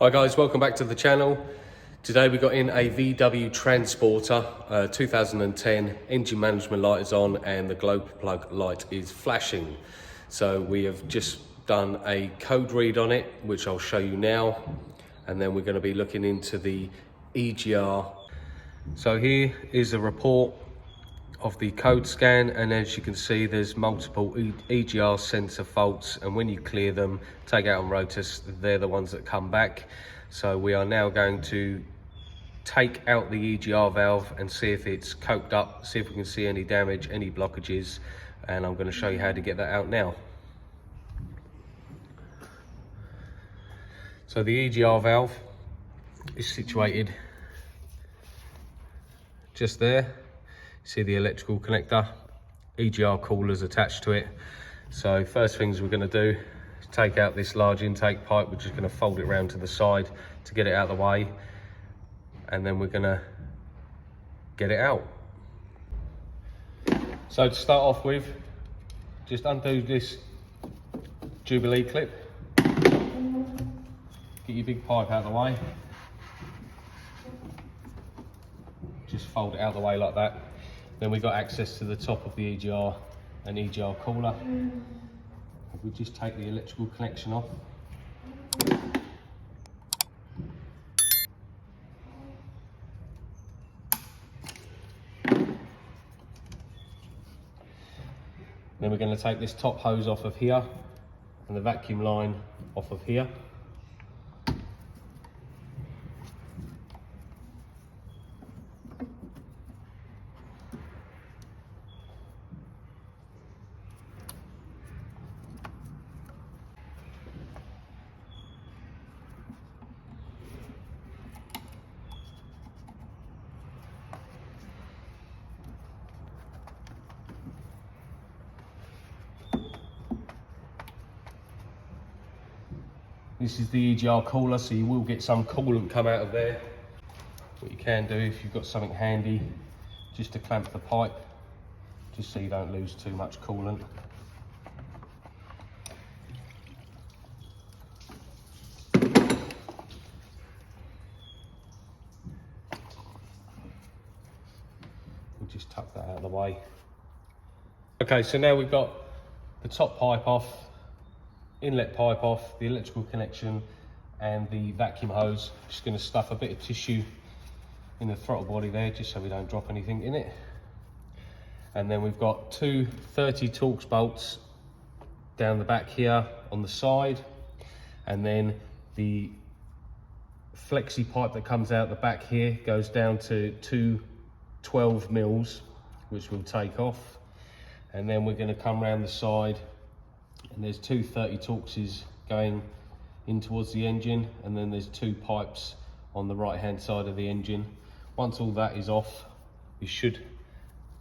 Hi guys, welcome back to the channel. Today we got in a VW Transporter 2010. Engine management light is on and the glow plug light is flashing. So we have just done a code read on it, which I'll show you now. And then we're going to be looking into the EGR. So here is a report of the code scan, and as you can see there's multiple EGR sensor faults, and when you clear them, take out on road tests, they're the ones that come back. So we are now going to take out the EGR valve and see if it's coked up, see if we can see any damage, any blockages, and I'm going to show you how to get that out now. So the EGR valve is situated just there. See the electrical connector, EGR coolers attached to it. So first things we're going to do is take out this large intake pipe. We're just going to fold it around to the side to get it out of the way, and then we're going to get it out. So to start off with, just undo this Jubilee clip, get your big pipe out of the way, just fold it out of the way like that. Then we've got access to the top of the EGR and EGR cooler. We just take the electrical connection off. Then we're going to take this top hose off of here and the vacuum line off of here. This is the EGR cooler, so you will get some coolant come out of there. What you can do, if you've got something handy, just to clamp the pipe, just so you don't lose too much coolant. We'll just tuck that out of the way. Okay, so now we've got the top pipe off, inlet pipe off, the electrical connection and the vacuum hose. Just going to stuff a bit of tissue in the throttle body there, just so we don't drop anything in it. And then we've got two 30 Torx bolts down the back here on the side, and then the flexi pipe that comes out the back here goes down to two 12 mils, which we'll take off. And then we're going to come around the side, and there's two 30 Torxes going in towards the engine, and then there's two pipes on the right hand side of the engine. Once all that is off, we should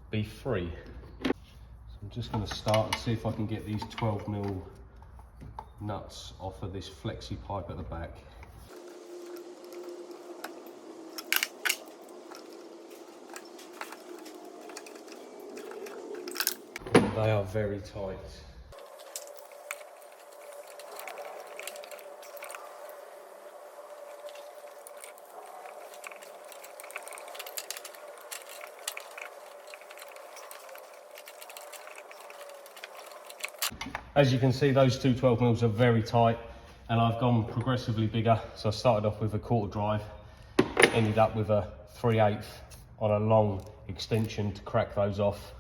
be free. So I'm just going to start and see if I can get these 12 mil nuts off of this flexi pipe at the back. And they are very tight. As you can see, those two 12 mils are very tight, and I've gone progressively bigger. So I started off with a quarter drive, ended up with a 3/8 on a long extension to crack those off.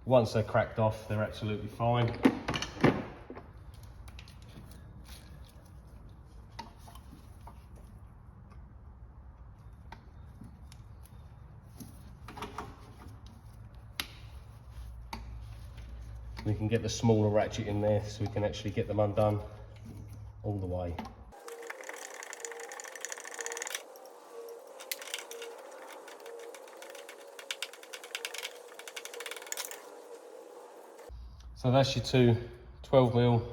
Once they're cracked off, they're absolutely fine. We can get the smaller ratchet in there so we can actually get them undone all the way. So that's your two 12 mil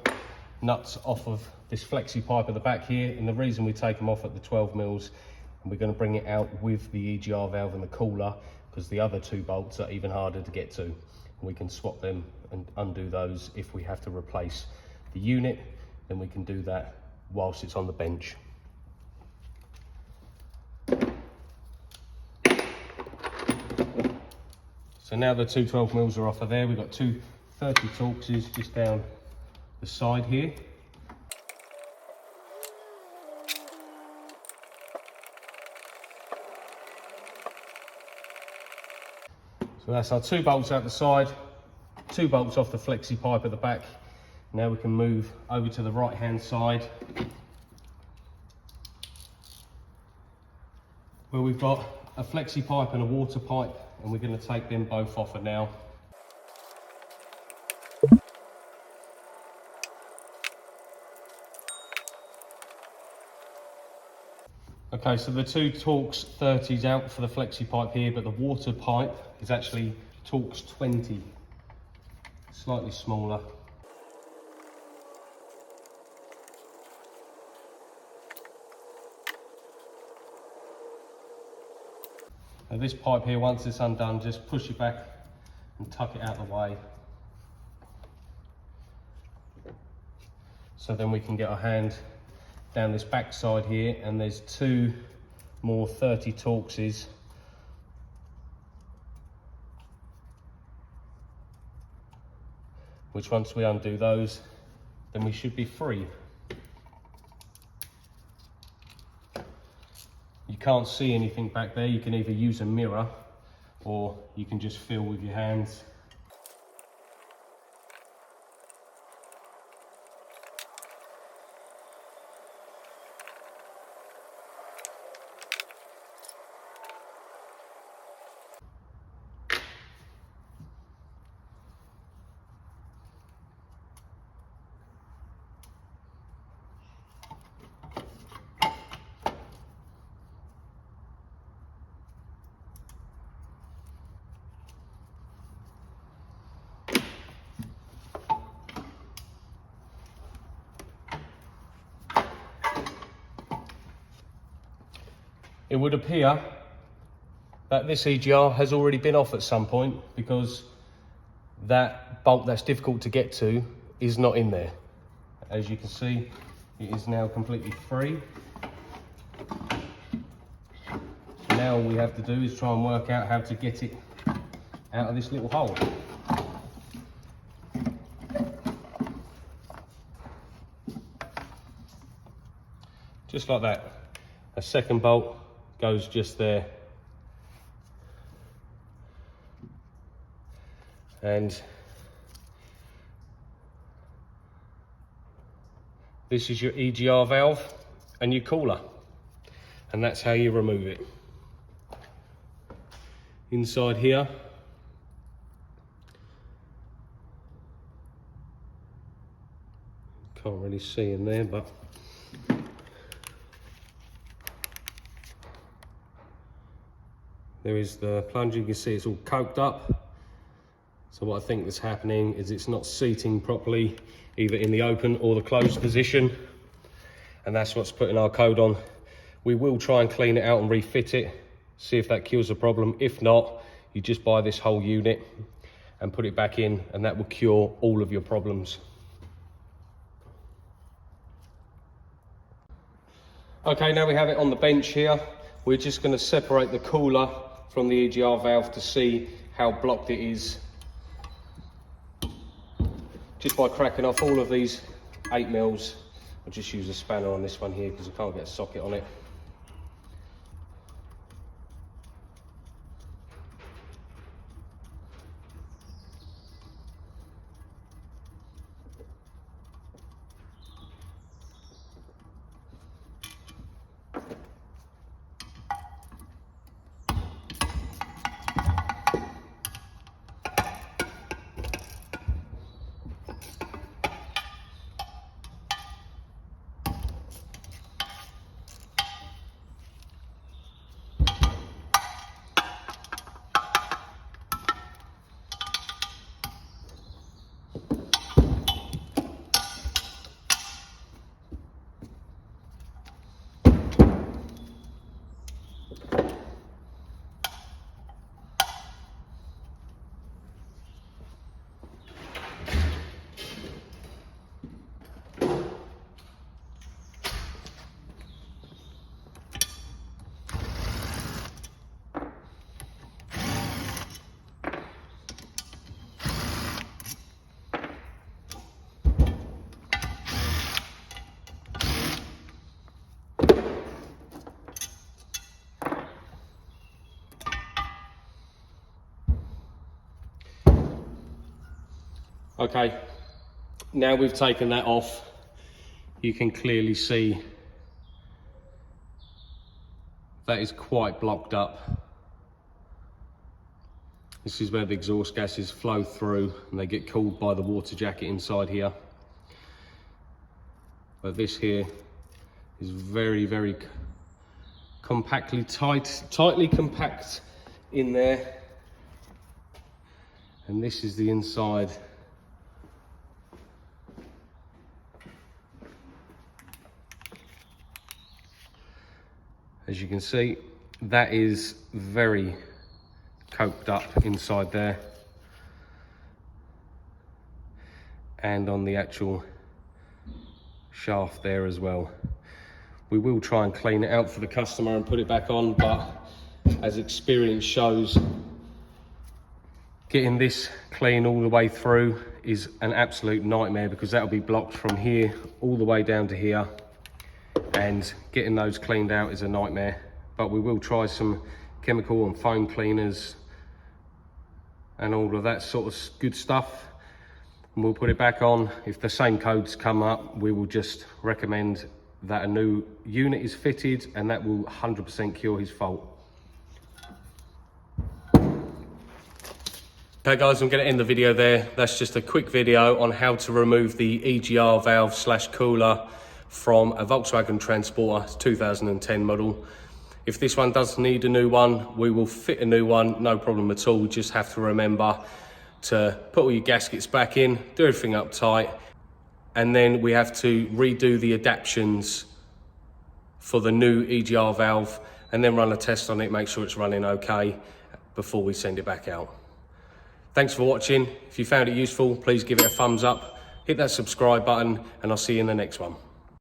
nuts off of this flexi pipe at the back here, and the reason we take them off at the 12 mils, and we're going to bring it out with the EGR valve and the cooler, because the other two bolts are even harder to get to. We can swap them and undo those. If we have to replace the unit, then we can do that whilst it's on the bench. So now the two 12mm are off of there. We've got two 30 Torxes just down the side here. So that's our 2 bolts out the side, 2 bolts off the flexi pipe at the back. Now we can move over to the right hand side, where we've got a flexi pipe and a water pipe, and we're going to take them both off for now. Okay, so the two Torx 30s out for the flexi pipe here, but the water pipe is actually Torx 20, slightly smaller. Now this pipe here, once it's undone, just push it back and tuck it out of the way. So then we can get our hand down this back side here, and there's 2 more 30 Torxes. Which once we undo those, then we should be free. You can't see anything back there. You can either use a mirror or you can just feel with your hands. It would appear that this EGR has already been off at some point, because that bolt that's difficult to get to is not in there. As you can see, it is now completely free. So now all we have to do is try and work out how to get it out of this little hole. Just like that. A second bolt goes just there. And this is your EGR valve and your cooler. And that's how you remove it. Inside here, can't really see in there, but there is the plunger. You can see it's all coked up. So what I think is happening is it's not seating properly, either in the open or the closed position. And that's what's putting our code on. We will try and clean it out and refit it, see if that cures the problem. If not, you just buy this whole unit and put it back in, and that will cure all of your problems. Okay, now we have it on the bench here. We're just going to separate the cooler from the EGR valve to see how blocked it is, just by cracking off all of these 8mm. I'll just use a spanner on this one here because I can't get a socket on it. Okay, now we've taken that off, you can clearly see that is quite blocked up. This is where the exhaust gases flow through and they get cooled by the water jacket inside here. But this here is very, very tightly compact in there. And this is the inside. As you can see, that is very coked up inside there. And on the actual shaft there as well. We will try and clean it out for the customer and put it back on, but as experience shows, getting this clean all the way through is an absolute nightmare, because that'll be blocked from here all the way down to here, and getting those cleaned out is a nightmare. But we will try some chemical and foam cleaners and all of that sort of good stuff, and we'll put it back on. If the same codes come up, we will just recommend that a new unit is fitted, and that will 100% cure his fault. Okay guys, I'm going to end the video there. That's just a quick video on how to remove the EGR valve / cooler from a Volkswagen Transporter 2010 model. If this one does need a new one, we will fit a new one, no problem at all. Just have to remember to put all your gaskets back in, do everything up tight, and then we have to redo the adaptions for the new EGR valve, and then run a test on it, make sure it's running okay before we send it back out. Thanks for watching. If you found it useful, please give it a thumbs up, hit that subscribe button, and I'll see you in the next one.